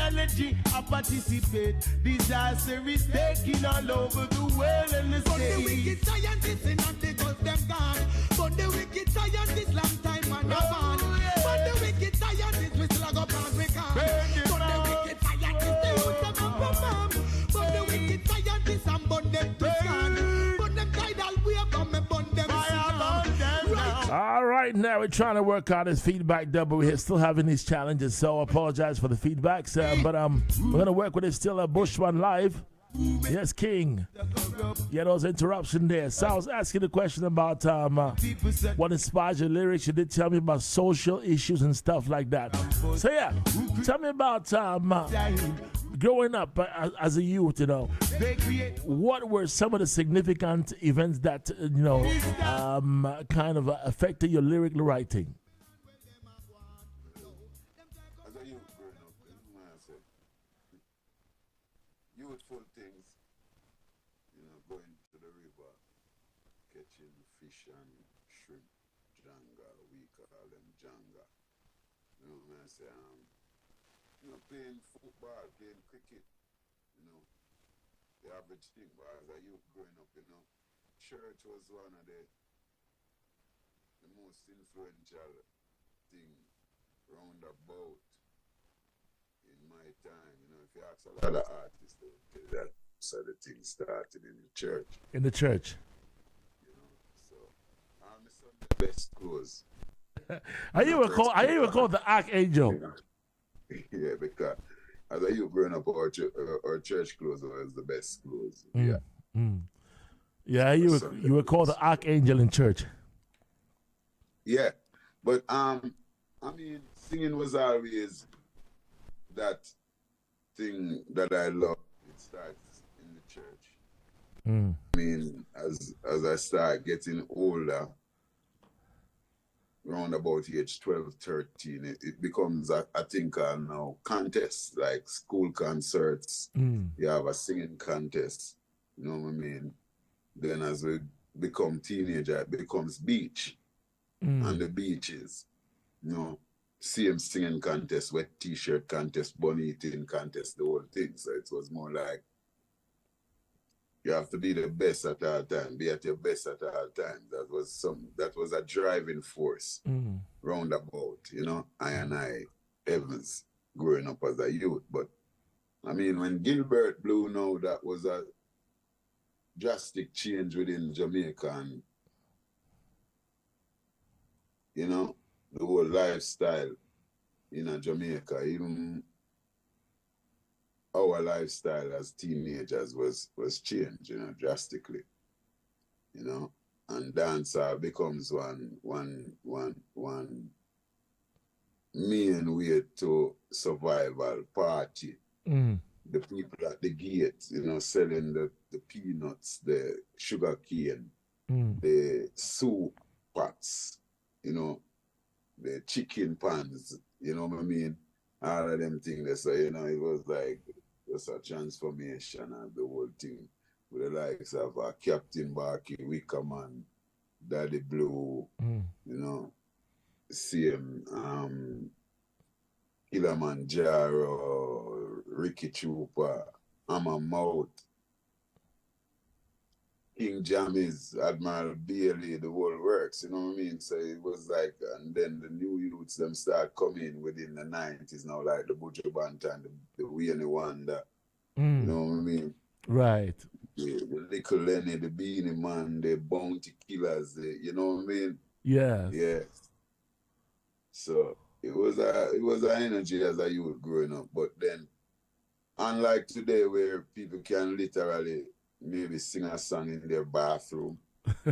energy, I participate. Disaster is taking all over the world and the But the wicked scientists in the ghost them gone. But the wicked scientists long time and gone. But the wicked scientists we still go pass we can. But the wicked scientists they use them and perform. But the wicked scientists and burn them to scan. But them tidal wave and me burn them right. All right, now we're trying to work out this feedback double. We're still having these challenges, so I apologize for the feedbacks. But we're gonna work with it still at Bushman Live. Yes, King. Yeah, those interruption there. So I was asking the question about what inspires your lyrics. You did tell me about social issues and stuff like that. So yeah, tell me about growing up as a youth. You know, what were some of the significant events that kind of affected your lyrical writing? Youthful things, going to the river, catching fish and shrimp, janga, we call them janga. You know what I say? Playing football, playing cricket, the average thing. But as a youth growing up, church was one of the most influential thing roundabout in my time. If you ask a lot of artists, they'll tell you that so the thing started in the church. In the church. So I'm the best clothes. Are you even called the Archangel? Yeah, because as a youth growing up, our church clothes was the best clothes. Yeah, you were called the Archangel in church. Yeah, but singing was always that thing that I love. It starts in the church. As I start getting older, around about age 12, 13, it becomes a thing called now contests, like school concerts. You have a singing contest, you know what I mean? Then as we become teenager, it becomes beach. And the beaches, same singing contest, wet t-shirt contest, bunny eating contest, the whole thing. So it was more like you have to be the best at all time, be at your best at all time. That was a driving force roundabout, I and I, Evans, growing up as a youth. But when Gilbert blew now, that was a drastic change within Jamaica and the whole lifestyle in Jamaica, even our lifestyle as teenagers was changed, drastically. And dancehall becomes one main way to survival party. The people at the gate, selling the peanuts, the sugar cane, the soup pots, the chicken pans, you know what I mean? All of them things. So, it was like just a transformation of the whole thing with the likes of Captain Barky, Wickerman, Daddy Blue, same Kilimanjaro, Ricky Chupa, Amma Mouth, King Jammies, Admiral Bailey, the whole works, you know what I mean? So it was like, and then the new youths, them start coming within the 90s now, like the Buju Banton, the Weenie Wonder, you know what I mean? Right. The Little Lenny, the Beanie Man, the Bounty Killers, you know what I mean? Yeah. Yeah. So it was an energy as a youth growing up, but then, unlike today where people can literally maybe sing a song in their bathroom, we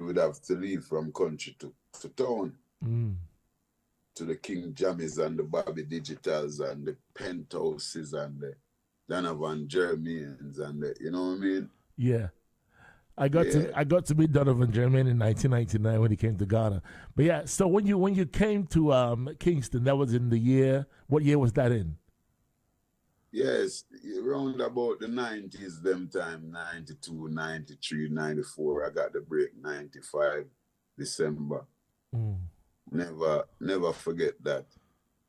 would have to leave from country to town, to the King Jammies and the Bobby Digitals and the Penthouses and the Donovan Germains and the, you know what I mean? Yeah. I got to meet Donovan Germain in 1999 when he came to Ghana. But yeah, so when you came to Kingston, that was in the year, what year was that in? Yes, around about the 90s, them time, 92, 93, 94. I got the break, 95, December. Never forget that.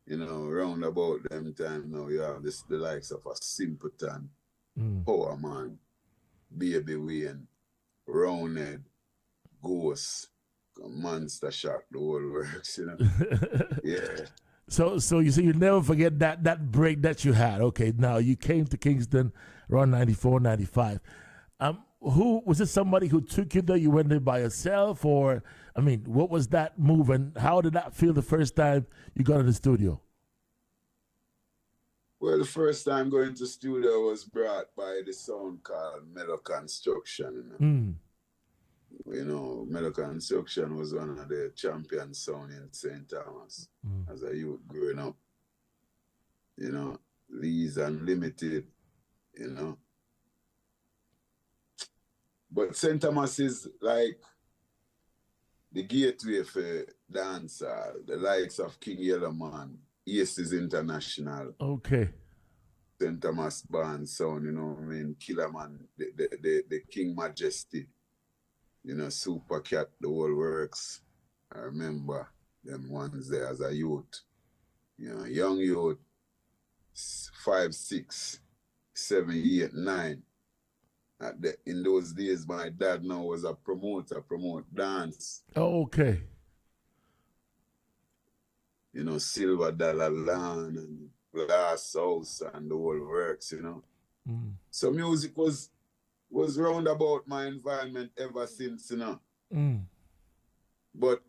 You know, round about them time now, you have the likes of a Simpleton, Power Man, Baby Wayne, Roundhead, Ghost, Monster Shock, the whole works, you know. Yeah. So you say you never forget that break that you had. Okay, now you came to Kingston around 94, 95. Who was it? Somebody who took you there? You went there by yourself, or I mean, what was that move, and how did that feel the first time you got in the studio? Well, the first time going to studio was brought by the sound called Mellow Construction. You know, Mellow Construction was one of the champion sound in St. Thomas as a youth growing up. You know, Lee's Unlimited, you know. But St. Thomas is like the gateway for dancehall, the likes of King Yellowman, Aces International. Okay. St. Thomas Band sound, you know what I mean? Killerman, the King Majesty, you know, Super Cat, the whole works. I remember them ones there as a youth. You know, young youth, 5, 6, 7, 8, 9. In those days, my dad now was a promoter, promote dance. Oh, okay. You know, Silver Dollar Land and Glass House and the whole works, you know. So music was round about my environment ever since, you know. But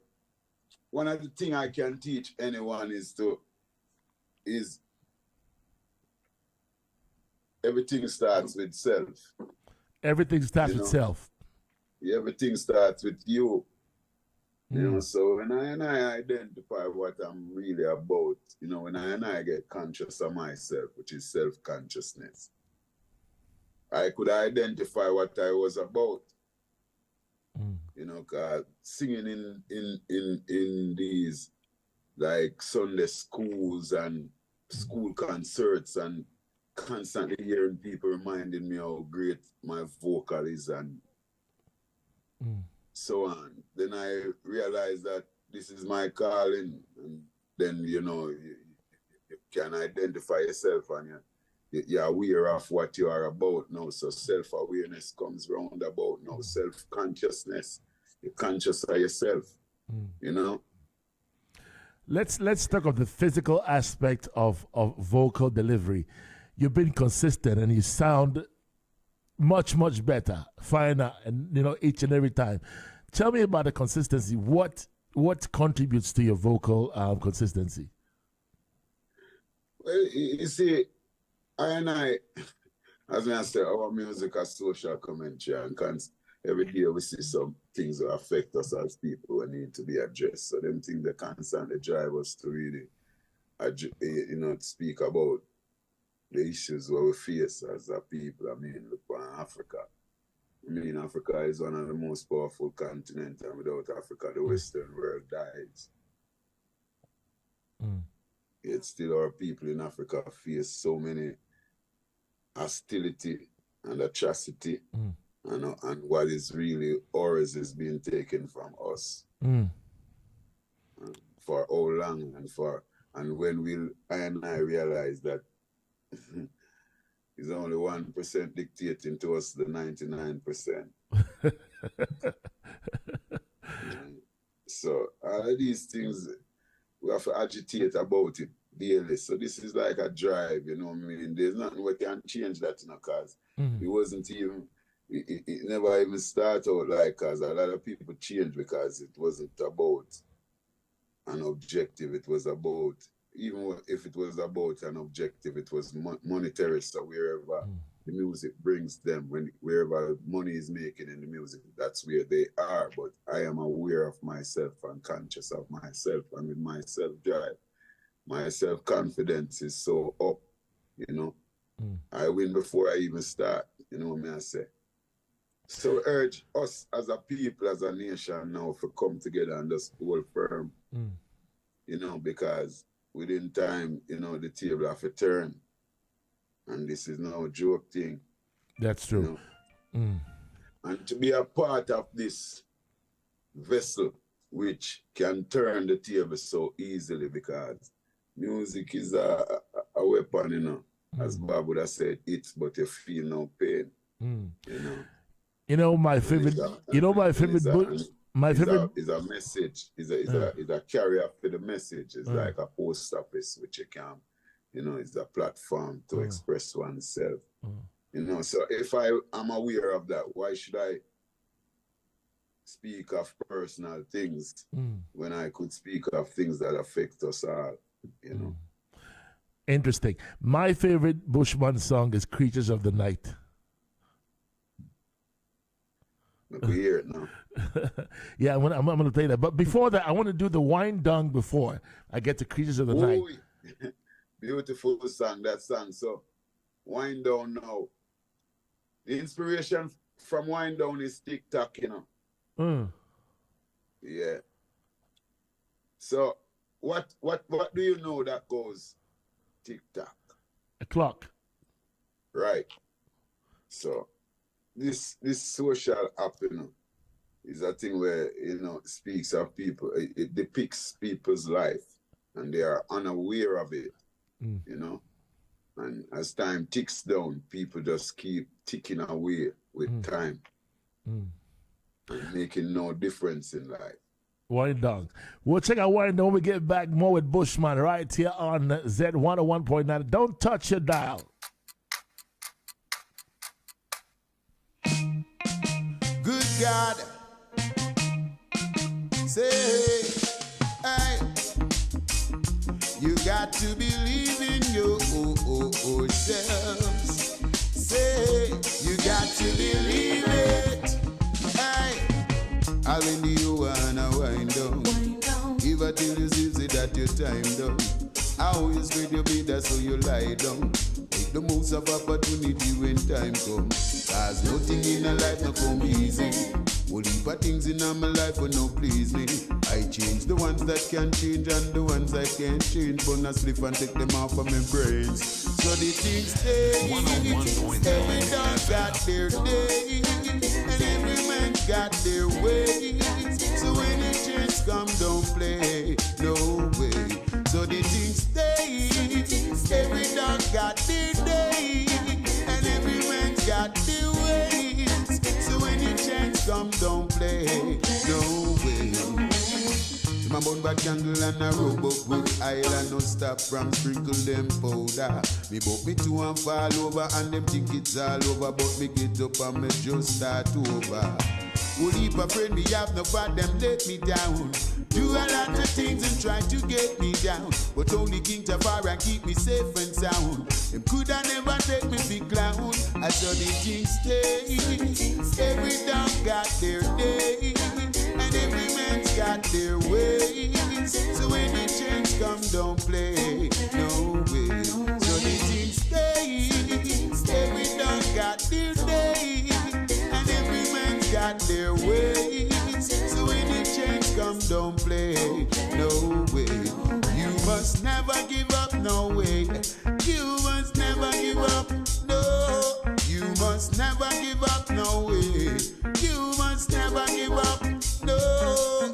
one of the things I can teach anyone is everything starts with self. Everything starts with self. Everything starts with you. You know, so when I identify what I'm really about, you know, when I get conscious of myself, which is self-consciousness, I could identify what I was about. You know, cause singing in these like Sunday schools and school concerts and constantly hearing people reminding me how great my vocal is and so on. Then I realized that this is my calling, and then, you know, you can identify yourself and you're aware of what you are about now. So self-awareness comes round about now. Self-consciousness, you're conscious of yourself, you know. Let's talk of the physical aspect of vocal delivery. You've been consistent and you sound much, much better, finer, and, you know, each and every time. Tell me about the consistency. What contributes to your vocal consistency? Well, you see, I, as I say, our music has social commentary, and every day we see some things that affect us as people and need to be addressed. So them things that constantly drive us to really, you know, speak about the issues where we face as a people. I mean, look at Africa. I mean, Africa is one of the most powerful continents, and without Africa, the Western world dies. Yet still our people in Africa face so many hostility and atrocity, and what is really ours is being taken from us. For how long and when I realize that it's only 1% dictating to us the 99%. So all of these things, we have to agitate about it daily. So this is like a drive, you know what I mean? There's nothing we can change that, you know, because it wasn't even, it never even started out like, because a lot of people change because it wasn't about an objective. It was about, even if it was about an objective, it was monetary. So wherever the music brings them, wherever money is making in the music, that's where they are. But I am aware of myself and conscious of myself, and with my self-drive, my self-confidence is so up, you know. I win before I even start, you know what I say. So urge us as a people, as a nation now, to come together and just hold firm, you know, because within time, you know, the table have to turn. And this is no joke thing. That's true. You know? And to be a part of this vessel, which can turn the table so easily, because music is a weapon, you know. As Bob would have said, it's but you feel no pain, you know. You know my favorite. My favorite is a message. Is a carrier for the message. It's like a post office which you can, you know, it's a platform to express oneself. You know, so if I'm aware of that, why should I speak of personal things when I could speak of things that affect us all, you know? Interesting. My favorite Bushman song is Creatures of the Night. We hear it now. Yeah, I'm going to play that. But before that, I want to do the Wind Down before I get to Creatures of the Night. Beautiful song, that song. So, Wind Down now. The inspiration from Wind Down is TikTok, you know. Yeah. So, what do you know that goes TikTok? A clock. Right. So, this social app, you know, is a thing where, you know, speaks of people. It depicts people's life, and they are unaware of it, you know. And as time ticks down, people just keep ticking away with time and making no difference in life. Wind Down. We'll check out Wind Down when we get back more with Bushman right here on Z101.9. Don't touch your dial. Good God, say, hey, you got to believe in yourselves. Say, you got to believe it. Hey, I'll in you wanna wind down. If I tell you easy that your time done, I always with your be that's so you lie down. Make the most of opportunity when time comes. Cause nothing in a life no come easy. Whole heap of things in my life will no please me. I change the ones that can change and the ones I can't change. But I slip and take them off of my brains. So the things stay. Every dog got their day, and every man got their way. So when the chance come, don't play, no way. So the things stay. Every dog got their day, and every man got their ways. So when the chance come, don't play, no way. So my bun back candle and a rub up with oil and no stop from sprinkle them powder. Me bout me two and fall over and them think it's all over, but me get up and me just start over. Whole heap of friend me have, no for them let me down. Do a lot of things and try to get me down, but only King Tafari keep me safe and sound. Them coulda never take me big clown. I saw the things stay. Every dog got their day, and every man's got their ways. So when the change come, don't play, no way. So the things stay. Every dog got their day, and every man's got their ways. So when the change come, don't play, no way. You must never give up, no way. You must never give up, no. You must never give up, no way. You must never give up, no.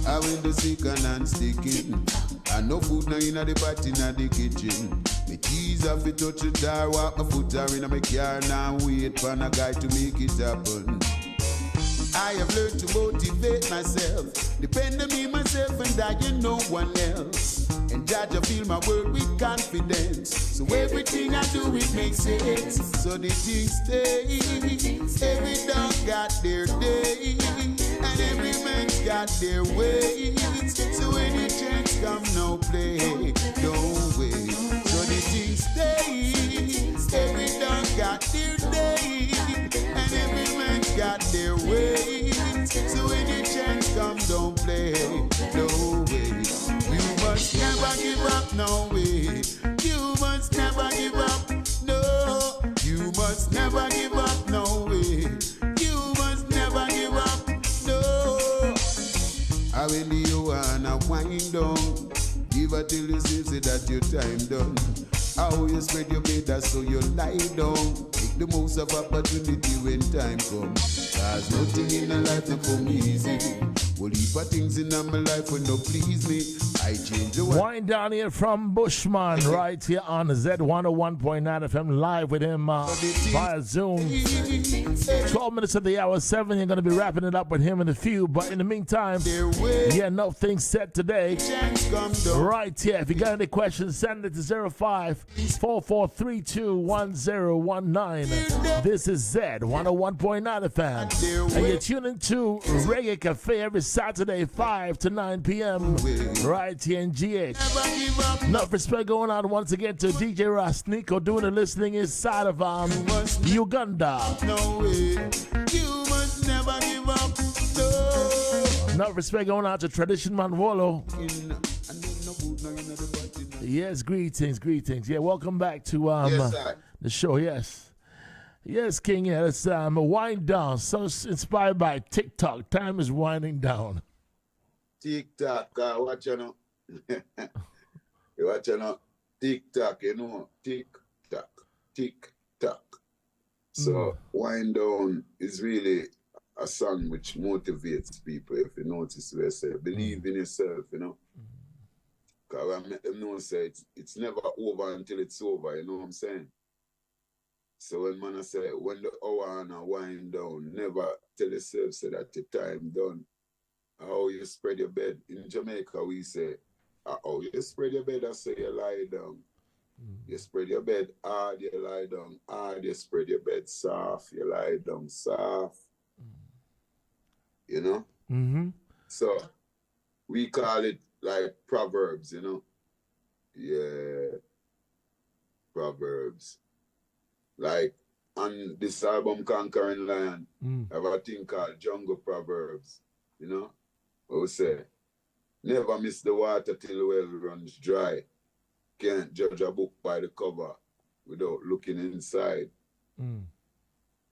I win the sick and sticking. And no food now in the pot in the kitchen. Me keys have to touch the door, walk my foot are in my car now wait for a guy to make it happen. I have learned to motivate myself, depend on me, myself, and I and no one else. And judge, I feel my word with confidence. So everything I do, it makes sense. So the things stay. Every dog got their day, and every man's got their ways. So when the chance come, no play, no way. So the things stay. Every dog got their day, and every man's got their ways. So when the chance come, don't play, no way. You must never give up, no way. You must never give up, no. You must never give up, no way. You must never give up, no. I will you wanna wind down. Give her till you say that your time done. How you spread your bed so you lie down. Make the most of opportunity when time comes. Cause nothing in a life to come easy. Well, heap of things in my life will not please me. I change the Wind down here from Bushman right here on Z101.9 FM live with him via Zoom. 12 minutes of the hour 7. You're going to be wrapping it up with him in a few. But in the meantime, yeah, no things said today. Right here. If you got any questions, send it to 05-4432-1019. This is Z101.9 FM. And you're tuning to Reggae Cafe every Saturday, 5 to 9 p.m. right here in GH. Enough respect going on once again to DJ Rasnico doing the listening inside of Uganda. No way. You must never give up. No. Enough respect going on to Tradition Man Wolo. Yes, greetings. Yeah, welcome back to the show. Yes, King. Yeah, it's wind down. So inspired by TikTok. Time is winding down. TikTok, watch you know. You watch you know. TikTok, you know. TikTok. So wind down is really a song which motivates people. If you notice what I say, believe in yourself, you know. Because I make them know say it's never over until it's over. You know what I'm saying? So when man I say when the hour and a wind down, never tell yourself say that your time done. How you spread your bed. In Jamaica we say, how you spread your bed, I say you lie down. You spread your bed hard, you lie down hard. You spread your bed soft, you lie down soft. You know? So we call it like Proverbs, you know? Yeah. Proverbs. Like on this album Conquering Lion, I have a thing called Jungle Proverbs, you know? I would say, never miss the water till the well runs dry. Can't judge a book by the cover without looking inside.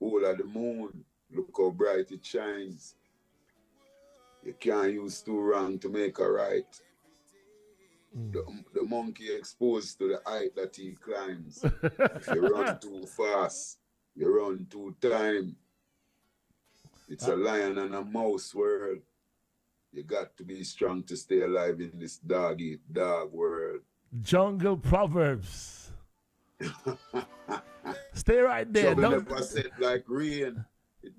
All of the moon, look how bright it shines. You can't use two wrong to make a right. The monkey exposed to the height that he climbs. If you run too fast, you run too time. It's a lion and a mouse world. You got to be strong to stay alive in this dog world. Jungle Proverbs. Stay right there. Don't never set like rain.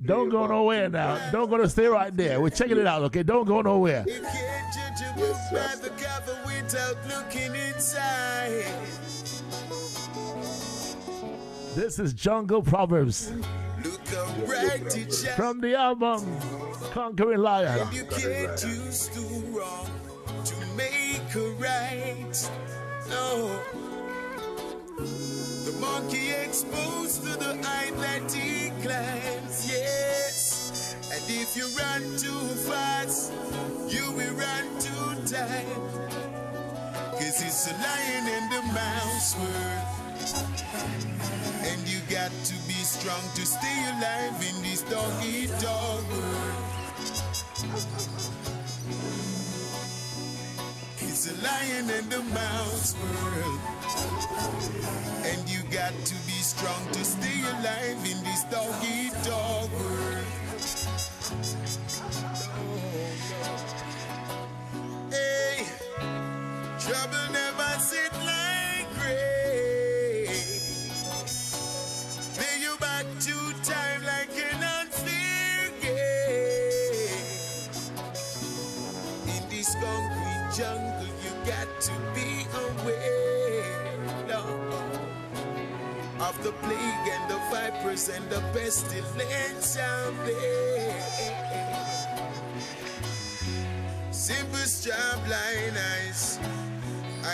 Don't go nowhere now. Don't go to stay right there. We're checking it out, okay? Don't go nowhere. You can't judge a book by the cover without looking inside. This is Jungle Proverbs. Look how bright it shines. From the album Conquering Lion. You can't use too wrong to make a right. No. The monkey exposed to the height that he climbs, yes. And if you run too fast, you will run too tight. Cause it's a lion and the mouse world. And you got to be strong to stay alive in this dog-eat-dog world. It's a lion and the mouse world. And you got to be strong to stay alive in this dog-eat-dog world. Hey, trouble never sit like rain. Lay you back to time like an unfair game. In this concrete jungle, you got to be aware of the plague and the vipers and the pestilence out there. Simple straw blind eyes,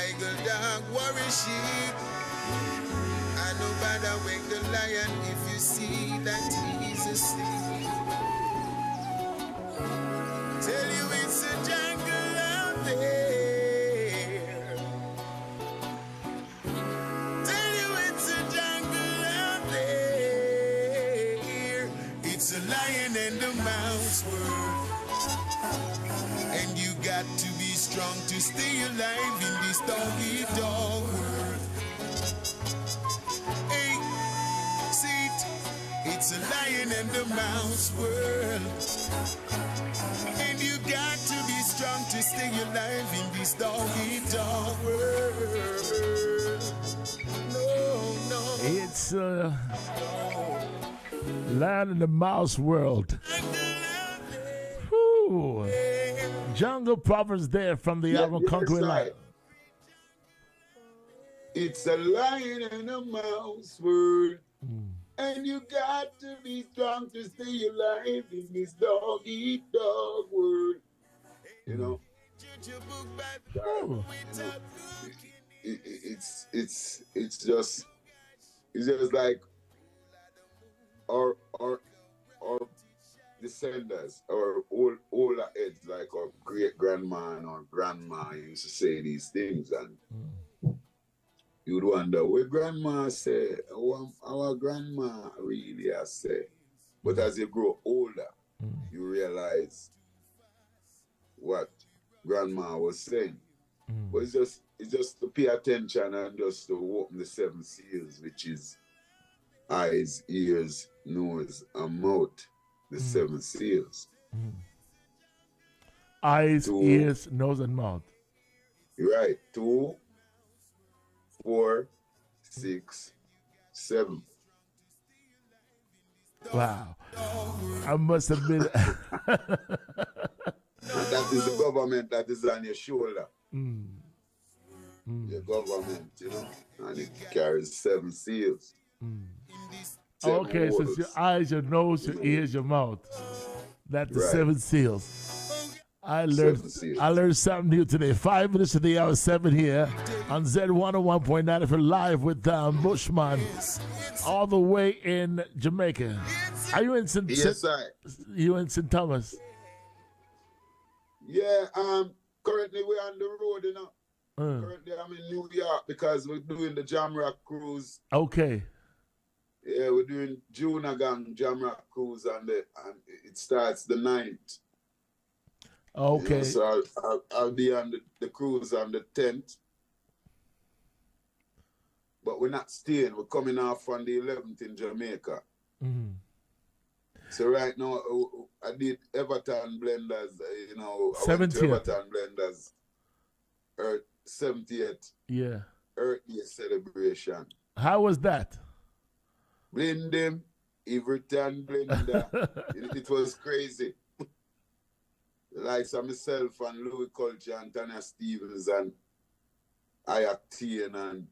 eagle dog worry sheep. I know better wake the lion if you see that he's asleep. Tell you it's a jungle out there. Tell you it's a jungle out there. It's a lion and a mouse world. And you got to be strong to stay alive in this dog-eat-dog world. Hey, see it? It's a lion and a mouse world. And You got to be strong to stay alive in this dog-eat-dog world. No. It's Land in the Mouse world. Whew. Jungle Prophets there from the album Conquering Light. It's a lion and a mouse world. And you got to be strong to stay alive in this dog-eat-dog world. You know? It's just like our descendants, our older heads, like our great grandma and our grandma used to say these things, and you'd wonder what grandma said, our grandma really has said. But as you grow older, you realize what grandma was saying. But it's just to pay attention and just to open the 7 seals, which is eyes, ears, nose, and mouth. The 7 seals. Eyes, ears, nose, and mouth. Right. 2, 4, 6, 7. Wow. I must have been. That is the government that is on your shoulder. Your government, you know, and it carries 7 seals. Okay, so it's your eyes, your nose, your ears, your mouth. That's the 7 seals. I learned something new today. 5 minutes to the hour 7 here on Z101.9 if you're live with Bushman all the way in Jamaica. Are you in St. Yes, You in St. Thomas? Yeah, currently we're on the road, you know. Currently I'm in New York because we're doing the Jamrock cruise. Okay. Yeah, we're doing Junagang Jamrock cruise and it starts the 9th. Okay. You know, so I'll be on the cruise on the 10th. But we're not staying. We're coming off on the 11th in Jamaica. So right now, I did Everton Blenders, you know. 70th. Everton Blenders, 70th. Yeah. Earth Day celebration. How was that? Blend them, Everton Blender. it was crazy. Like myself and Louis Culture and Tanya Stevens and Ayactine and,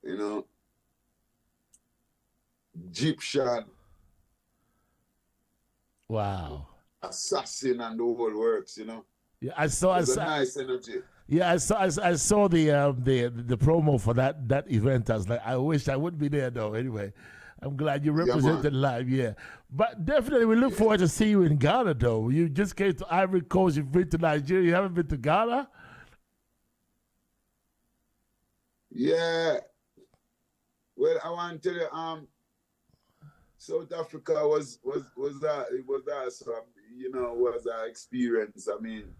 you know, Egyptian. Wow. Assassin and the whole works, you know. Yeah, I saw nice energy. Yeah, I saw the promo for that event. I was like, I wish I would be there though. Anyway, I'm glad you represented live. Yeah, but definitely we look forward to see you in Ghana though. You just came to Ivory Coast. You've been to Nigeria. You haven't been to Ghana. Yeah. Well, I want to tell you, South Africa was our experience. I mean,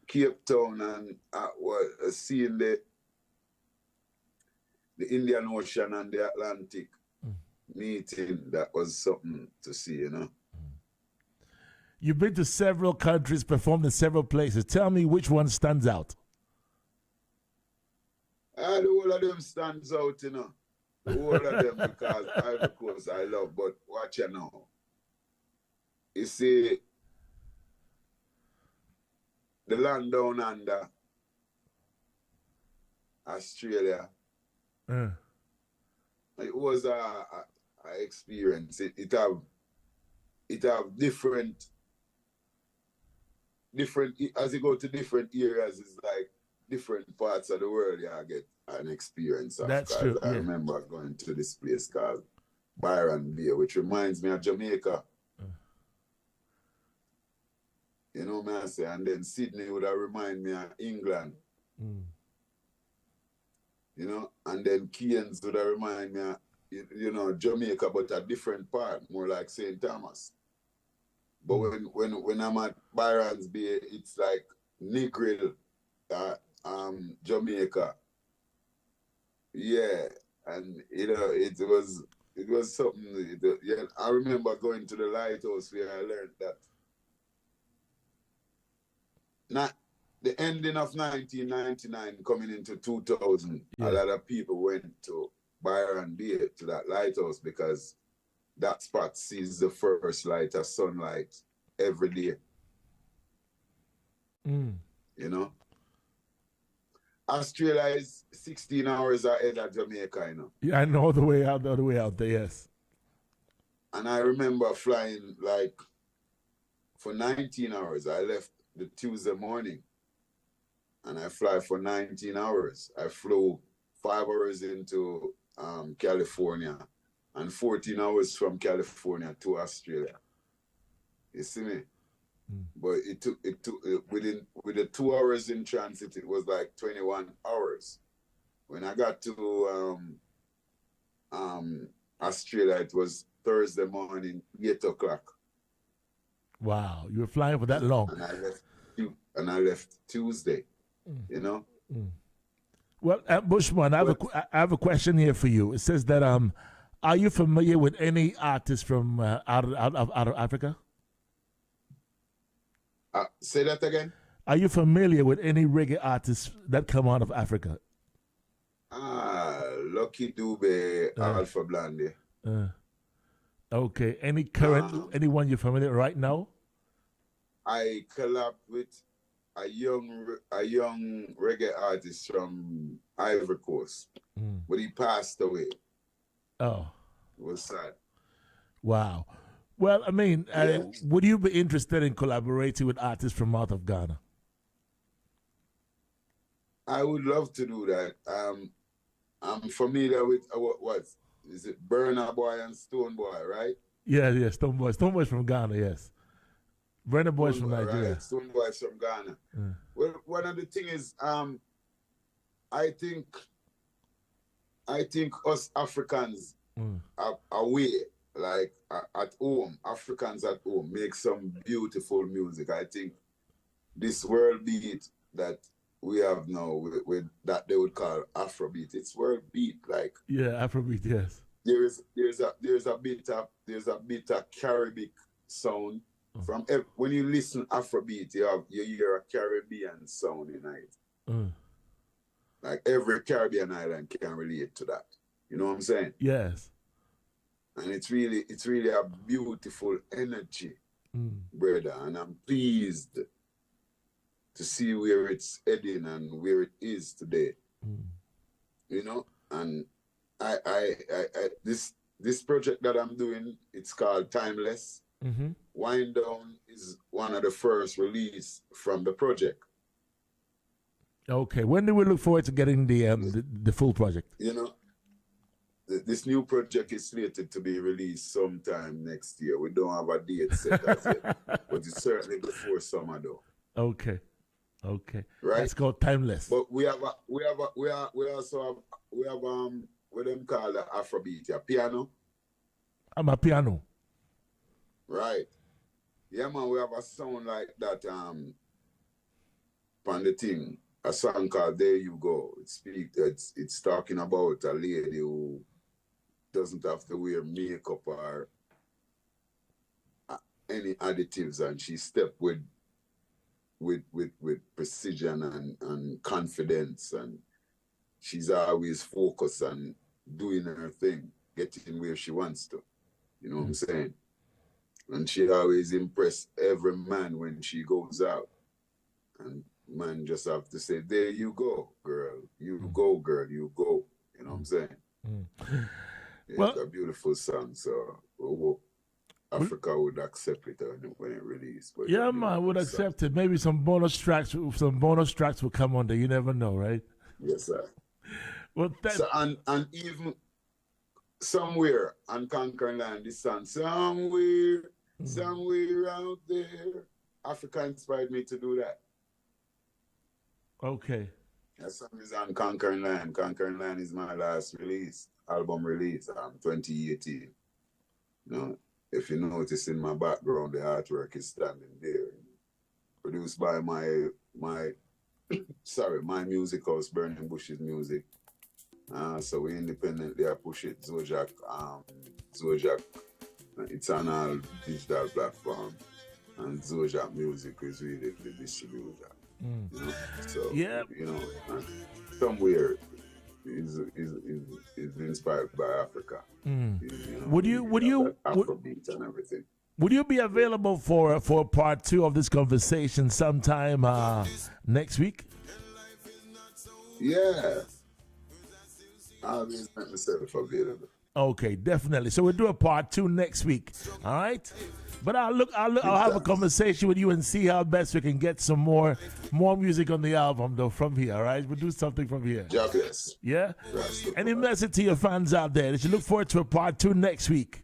Cape Town and seeing the Indian Ocean and the Atlantic meeting, that was something to see, you know. You've been to several countries, performed in several places. Tell me which one stands out. The whole of them stands out, you know. The whole of them, because Ivory Coast I love, but watch you now. You see, the land down under Australia, it was a experience. It have different as you go to different areas. It's like different parts of the world. You get an experience. That's true. I remember going to this place called Byron Bay, which reminds me of Jamaica. You know what I say? And then Sydney would have remind me of England. You know, and then Cairns would have remind me of, you know, Jamaica, but a different part, more like St. Thomas. But when I'm at Byron's Bay, it's like Negril, Jamaica. Yeah, and you know, it was something. I remember going to the lighthouse where I learned that not the ending of 1999 coming into 2000, Yeah. a lot of people went to Byron Bay to that lighthouse because that spot sees the first light of sunlight every day. You know? Australia is 16 hours ahead of Jamaica, you know. Yeah, I know the other way out there, yes. And I remember flying like for 19 hours. I left the Tuesday morning and I fly for 19 hours. I flew 5 hours into California and 14 hours from California to Australia. You see me? But it took within with the 2 hours in transit, it was like 21 hours. When I got to Australia, it was Thursday morning, 8 o'clock. Wow, you were flying for that long. And I left Tuesday. You know. Well, Bushman, I have a question here for you. It says that are you familiar with any artists from out of Africa? Say that again. Are you familiar with any reggae artists that come out of Africa? Lucky Dube, Alpha Blondy. Okay. Any current anyone you're familiar with right now? I collabed with a young reggae artist from Ivory Coast, but he passed away. Oh, it was sad. Wow. Well, I mean, would you be interested in collaborating with artists from out of Ghana? I would love to do that. I'm familiar with what is it, Burna Boy and Stone Boy, right? Yeah, Stone Boy. Stone Boy's from Ghana, yes. Burna Boy's from Nigeria. Right? Stone Boy's from Ghana. Well, one of the things is, I think us Africans are away, like at home, Africans at home make some beautiful music. I think this world beat that we have now with that they would call Afrobeat. It's world beat, like Afrobeat, yes. There's a bit of Caribbean sound from when you listen Afrobeat, you hear a Caribbean sound in it. Like every Caribbean island can relate to that. You know what I'm saying? Yes. And it's really a beautiful energy, brother. And I'm pleased to see where it's heading and where it is today. You know, and I this project that I'm doing, it's called Timeless. Wind Down is one of the first release from the project. Okay, when do we look forward to getting the full project? You know, this new project is slated to be released sometime next year. We don't have a date set as yet, but it's certainly before summer though. Okay. Right. It's called Timeless. But we also have what them call the Afrobeat, piano. I'm a piano. Right. Yeah, man, we have a sound like that on the thing. A song called There You Go. It's talking about a lady who doesn't have to wear makeup or any additives, and she stepped with precision and confidence, and she's always focused on doing her thing, getting where she wants to. You know what I'm saying? And she always impress every man when she goes out. And man just have to say, there you go, girl. You go, girl, you go. You know what I'm saying? It's a beautiful song, so we hope Africa would accept it when it released. But yeah, man, I would accept it. Maybe some bonus tracks will come on there. You never know, right? Yes, sir. Well, and even somewhere on Conquering Land, this song, somewhere out there, Africa inspired me to do that. Okay. That song is on Conquering Land. Conquering Land is my last album release, 2018. You know, if you notice in my background, the artwork is standing there. Produced by my music house, Burning Bushes Music. So we independently push it, Zojak. It's on all digital platforms. And Zojak Music is really the distributor. You know? So, Yeah. you know, and somewhere is inspired by Africa. You know, Would you Afrobeat and everything. would you be available for part 2 of this conversation sometime next week? Yeah. I'll always make myself available. Okay, definitely. So we'll do a part 2 next week. All right. But I'll have a conversation with you and see how best we can get some more music on the album though from here. All right, we'll do something from here. Jobless. Yeah. Any message to your fans out there that you look forward to a part 2 next week?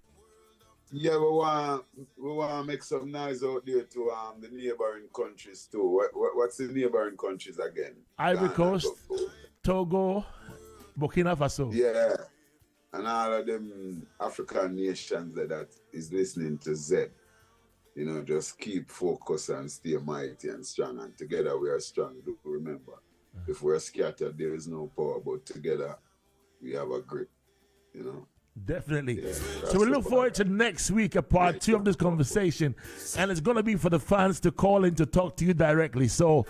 Yeah, we want to make some noise out there to the neighboring countries too. What's the neighboring countries again? Ivory Coast, Togo, Burkina Faso. Yeah. And all of them African nations that is listening to Zed, you know, just keep focused and stay mighty and strong. And together we are strong. Do remember, if we're scattered, there is no power. But together, we have a grip, you know. Definitely. Yeah, so we look forward to next week, a part 2 of this conversation. And it's going to be for the fans to call in to talk to you directly. So,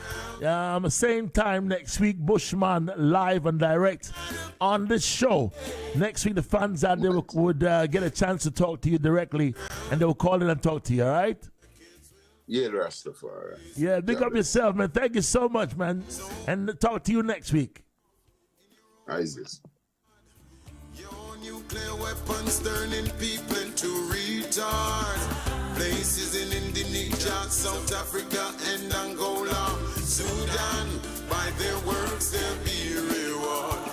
same time next week, Bushman live and direct on this show. Next week, the fans out there would get a chance to talk to you directly. And they will call in and talk to you, all right? Yeah, Rastafari. Yeah, big up yourself, man. Thank you so much, man. And talk to you next week. Isis. Nuclear weapons turning people into retards. Places in Indonesia, South Africa,